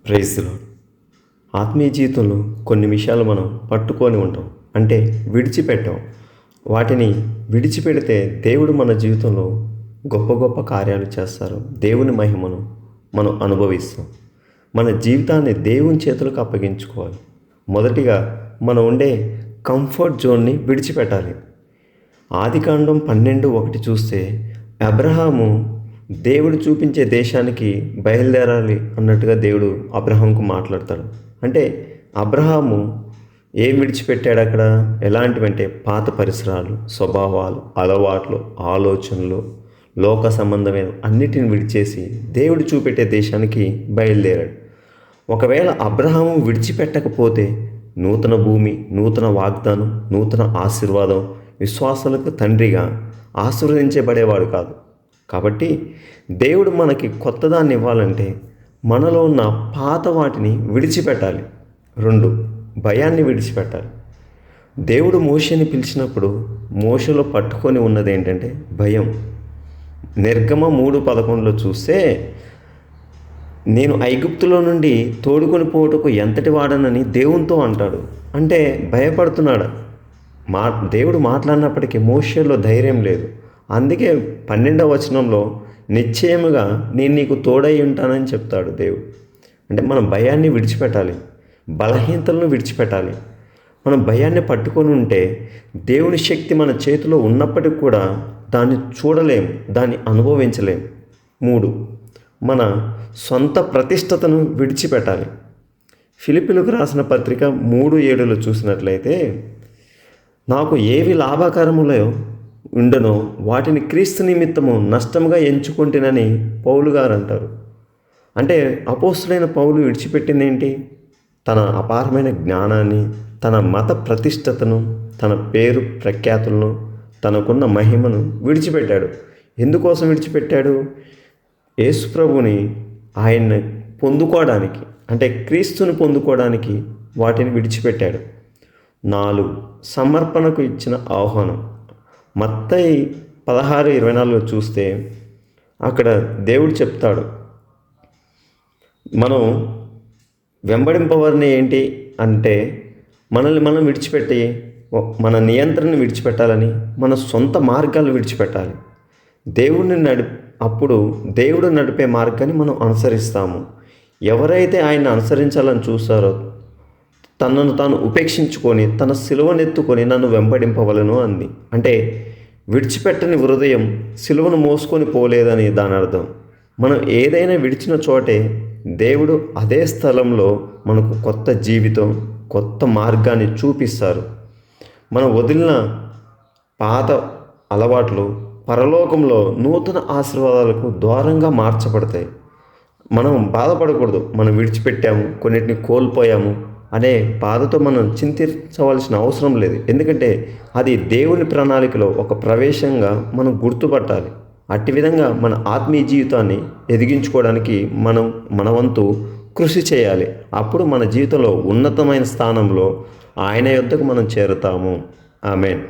Praise the lord. ఆత్మీయ జీవితంలో కొన్ని విషయాలు మనం పట్టుకొని ఉంటాం, అంటే విడిచిపెట్టాం. వాటిని విడిచిపెడితే దేవుడు మన జీవితంలో గొప్ప గొప్ప కార్యాలు చేస్తారు. దేవుని మహిమను మనం అనుభవిస్తాం. మన జీవితాన్ని దేవుని చేతులకు అప్పగించుకోవాలి. మొదటిగా మనం ఉండే కంఫర్ట్ జోన్ని విడిచిపెట్టాలి. ఆదికాండం 12:1 చూస్తే అబ్రహాము దేవుడు చూపించే దేశానికి బయలుదేరాలి అన్నట్టుగా దేవుడు అబ్రహాంకు మాట్లాడతాడు. అంటే అబ్రహాము ఏం విడిచిపెట్టాడు అక్కడ? ఎలాంటివంటే పాత పరిసరాలు, స్వభావాలు, అలవాట్లు, ఆలోచనలు, లోక సంబంధమైన అన్నిటిని విడిచేసి దేవుడు చూపెట్టే దేశానికి బయలుదేరాడు. ఒకవేళ అబ్రహాము విడిచిపెట్టకపోతే నూతన భూమి, నూతన వాగ్దానం, నూతన ఆశీర్వాదం, విశ్వాసాలకు తండ్రిగా ఆశీర్వదించబడేవాడు కాదు. కాబట్టి దేవుడు మనకి కొత్తదాన్ని ఇవ్వాలంటే మనలో ఉన్న పాత వాటిని విడిచిపెట్టాలి. 2, భయాన్ని విడిచిపెట్టాలి. దేవుడు మోషేని పిలిచినప్పుడు మోషేలో పట్టుకొని ఉన్నది ఏంటంటే భయం. నిర్గమ 3:11 చూస్తే, నేను ఐగుప్తులో నుండి తోడుకొని పోటుకు ఎంతటి వాడనని దేవునితో అంటాడు. అంటే భయపడుతున్నాడు. దేవుడు మాట్లాడినప్పటికీ మోషేలో ధైర్యం లేదు. అందుకే 12వ వచనంలో నిశ్చయముగా నేను నీకు తోడై ఉంటానని చెప్తాడు దేవుడు. అంటే మనం భయాన్ని విడిచిపెట్టాలి, బలహీనతలను విడిచిపెట్టాలి. మనం భయాన్ని పట్టుకొని ఉంటే దేవుని శక్తి మన చేతిలో ఉన్నప్పటికీ కూడా దాన్ని చూడలేం, దాన్ని అనుభవించలేం. 3, మన సొంత ప్రతిష్టతను విడిచిపెట్టాలి. ఫిలిప్పీలకు రాసిన పత్రిక 3:7 చూసినట్లయితే, నాకు ఏవి లాభకరములో ఉండనో వాటిని క్రీస్తు నిమిత్తము నష్టంగా ఎంచుకుంటేనని పౌలు గారు అంటారు. అంటే అపోస్తులైన పౌలు విడిచిపెట్టింది ఏంటి? తన అపారమైన జ్ఞానాన్ని, తన మత ప్రతిష్టతను, తన పేరు ప్రఖ్యాతులను, తనకున్న మహిమను విడిచిపెట్టాడు. ఎందుకోసం విడిచిపెట్టాడు? యేసు ప్రభుని ఆయన్ని పొందుకోవడానికి, అంటే క్రీస్తుని పొందుకోవడానికి వాటిని విడిచిపెట్టాడు. 4, సమర్పణకు ఇచ్చిన ఆహ్వానం. మత్తయి 16:24 చూస్తే అక్కడ దేవుడు చెప్తాడు, మనం వెంబడింపవరని ఏంటి అంటే మనల్ని మనం విడిచిపెట్టి మన నియంత్రణను విడిచిపెట్టాలని, మన సొంత మార్గాలు విడిచిపెట్టాలి. అప్పుడు దేవుడు నడిపే మార్గాన్ని మనం అనుసరిస్తాము. ఎవరైతే ఆయన అనుసరించాలని చూస్తారో తనను తాను ఉపేక్షించుకొని తన సిలువనెత్తుకొని నన్ను వెంబడింపవలను అంది. అంటే విడిచిపెట్టని హృదయం సిలువను మోసుకొని పోలేదని దాని అర్థం. మనం ఏదైనా విడిచిన చోటే దేవుడు అదే స్థలంలో మనకు కొత్త జీవితం, కొత్త మార్గాన్ని చూపిస్తారు. మనం వదిలిన పాత అలవాట్లు పరలోకంలో నూతన ఆశీర్వాదాలకు ద్వారంగా మార్చబడతాయి. మనం బాధపడకూడదు, మనం విడిచిపెట్టాము, కొన్నిటిని కోల్పోయాము అనే బాధతో మనం చింతించవలసిన అవసరం లేదు. ఎందుకంటే అది దేవుని ప్రణాళికలో ఒక ప్రవేశంగా మనం గుర్తుపట్టాలి. అట్టి విధంగా మన ఆత్మీయ జీవితాన్ని ఎదిగించుకోవడానికి మన వంతు కృషి చేయాలి. అప్పుడు మన జీవితంలో ఉన్నతమైన స్థానంలో ఆయన యొద్దకు మనం చేరుతాము. ఆమేన్.